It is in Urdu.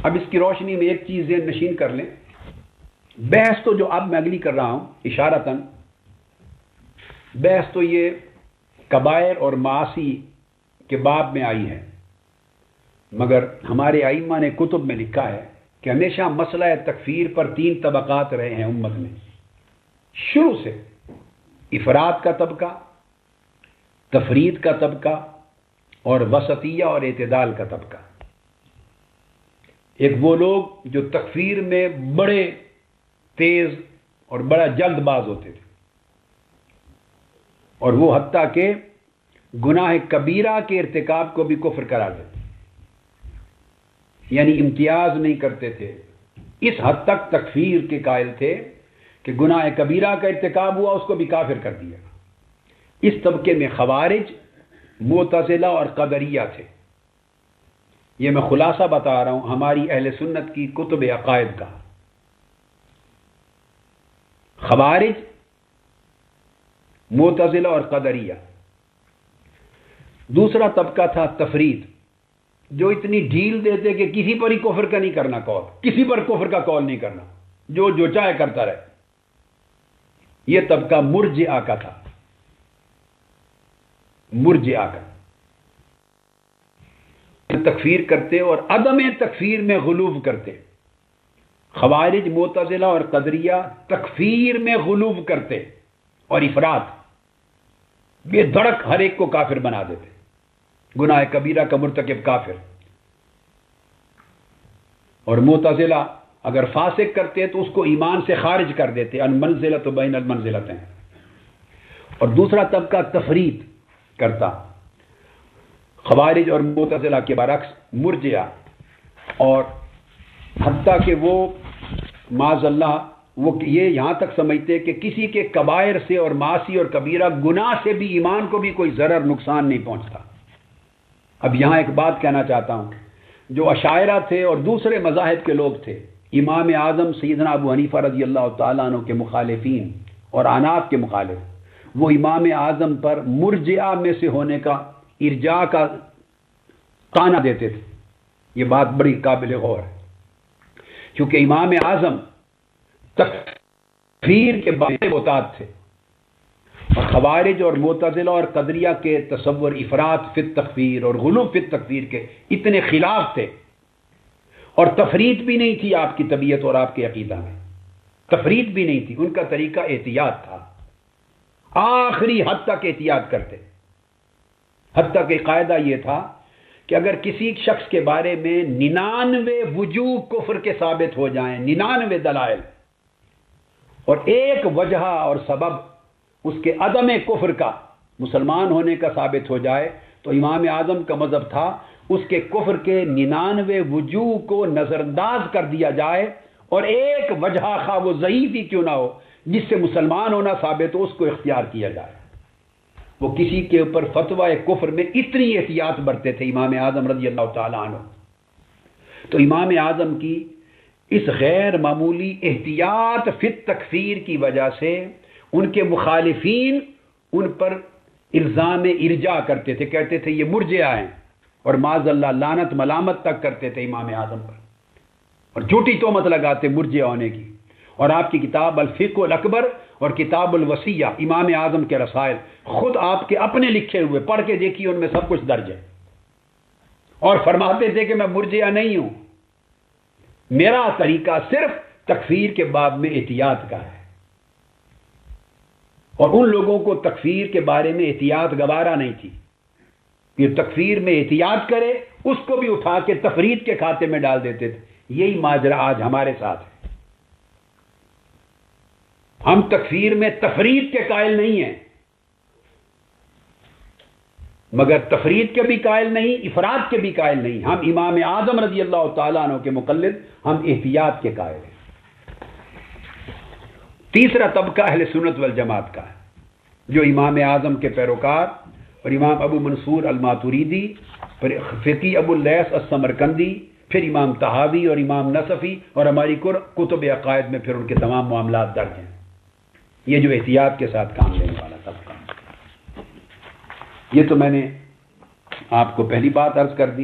اب اس کی روشنی میں ایک چیز ذہن نشین کر لیں، بحث تو جو اب میں اگلی کر رہا ہوں اشارتاً، بحث تو یہ کبائر اور معاصی کے باب میں آئی ہے، مگر ہمارے ائمہ نے کتب میں لکھا ہے کہ ہمیشہ مسئلہ تکفیر پر 3 طبقات رہے ہیں امت میں، شروع سے افراد کا طبقہ، تفرید کا طبقہ اور وسطیہ اور اعتدال کا طبقہ۔ ایک وہ لوگ جو تکفیر میں بڑے تیز اور بڑا جلد باز ہوتے تھے، اور وہ حتیٰ کہ گناہ کبیرہ کے ارتکاب کو بھی کفر قرار دیتے، یعنی امتیاز نہیں کرتے تھے، اس حد تک تکفیر کے قائل تھے کہ گناہ کبیرہ کا ارتکاب ہوا اس کو بھی کافر کر دیا۔ اس طبقے میں خوارج، معتزلہ اور قدریہ تھے۔ یہ میں خلاصہ بتا رہا ہوں ہماری اہل سنت کی کتب عقائد کا۔ خوارج، معتزلہ اور قدریہ۔ دوسرا طبقہ تھا تفرید، جو اتنی ڈھیل دیتے کہ کسی پر ہی کفر کا نہیں کرنا قول، کسی پر کفر کا قول نہیں کرنا، جو چاہے کرتا رہے۔ یہ طبقہ مرجئہ کا تھا، مرجئہ کا تکفیر کرتے اور عدم تکفیر میں غلو کرتے۔ خوارج، معتزلہ اور قدریہ تکفیر میں غلو کرتے اور افراط، بے دھڑک ہر ایک کو کافر بنا دیتے، گناہ کبیرہ کا مرتکب کافر۔ اور معتزلہ اگر فاسق کرتے تو اس کو ایمان سے خارج کر دیتے، المنزلۃ بین المنزلتین۔ اور دوسرا طبقہ تفرید کرتا، خوارج اور معتزلہ کے برعکس مرجئہ، اور حتیٰ کہ وہ معاذ اللہ وہ یہ یہاں تک سمجھتے کہ کسی کے کبائر سے اور معاصی اور کبیرہ گناہ سے بھی ایمان کو بھی کوئی ضرر نقصان نہیں پہنچتا۔ اب یہاں ایک بات کہنا چاہتا ہوں، جو اشاعرہ تھے اور دوسرے مذاہب کے لوگ تھے، امام اعظم سیدنا ابو حنیفہ رضی اللہ تعالیٰ عنہ کے مخالفین اور احناف کے مخالف، وہ امام اعظم پر مرجئہ میں سے ہونے کا ارجاء کا طعنہ دیتے تھے۔ یہ بات بڑی قابل غور ہے، کیونکہ امام اعظم تکفیر کے بارے میں محتاط تھے، اور خوارج اور معتزلہ اور قدریہ کے تصور افراط فی التکفیر اور غلو فی التکفیر کے اتنے خلاف تھے، اور تفرید بھی نہیں تھی آپ کی طبیعت اور آپ کے عقیدہ میں، تفرید بھی نہیں تھی، ان کا طریقہ احتیاط تھا، آخری حد تک احتیاط کرتے، حتیٰ کہ قاعدہ یہ تھا کہ اگر کسی شخص کے بارے میں 99 وجوہ کفر کے ثابت ہو جائیں، 99 دلائل، اور ایک وجہ اور سبب اس کے عدم کفر کا، مسلمان ہونے کا ثابت ہو جائے، تو امام اعظم کا مذہب تھا اس کے کفر کے 99 وجوہ کو نظر انداز کر دیا جائے، اور ایک وجہ خواہ وہ ضعیف ہی کیوں نہ ہو جس سے مسلمان ہونا ثابت ہو، اس کو اختیار کیا جائے۔ وہ کسی کے اوپر فتویٰ کفر میں اتنی احتیاط برتے تھے امام اعظم رضی اللہ تعالیٰ عنہ۔ تو امام اعظم کی اس غیر معمولی احتیاط فی التکفیر کی وجہ سے ان کے مخالفین ان پر الزام ارجاء کرتے تھے، کہتے تھے یہ مرجئہ ہیں، اور معاذ اللہ لعنت ملامت تک کرتے تھے امام اعظم پر، اور جھوٹی تہمت لگاتے مرجئہ ہونے کی۔ اور آپ کی کتاب الفقہ الاکبر اور کتاب الوصیہ، امام اعظم کے رسائل، خود آپ کے اپنے لکھے ہوئے پڑھ کے دیکھیے، ان میں سب کچھ درج ہے، اور فرماتے تھے کہ میں مرجئہ نہیں ہوں، میرا طریقہ صرف تکفیر کے باب میں احتیاط کا ہے۔ اور ان لوگوں کو تکفیر کے بارے میں احتیاط گوارا نہیں تھی، یہ تکفیر میں احتیاط کرے اس کو بھی اٹھا کے تفرید کے کھاتے میں ڈال دیتے تھے۔ یہی ماجرا آج ہمارے ساتھ ہے، ہم تکفیر میں تفرید کے قائل نہیں ہیں، مگر تفرید کے بھی قائل نہیں، افراد کے بھی قائل نہیں، ہم امام اعظم رضی اللہ تعالیٰ عنہ کے مقلد، ہم احتیاط کے قائل ہیں۔ تیسرا طبقہ اہل سنت والجماعت کا ہے، جو امام اعظم کے پیروکار اور امام ابو منصور الماتوریدی، پھر فقی ابو اللیث السمرقندی، پھر امام طحاوی اور امام نصفی، اور ہماری کتب عقائد میں پھر ان کے تمام معاملات درج ہیں۔ یہ جو احتیاط کے ساتھ کام لینے والا طبقہ، یہ تو میں نے آپ کو پہلی بات عرض کر دی۔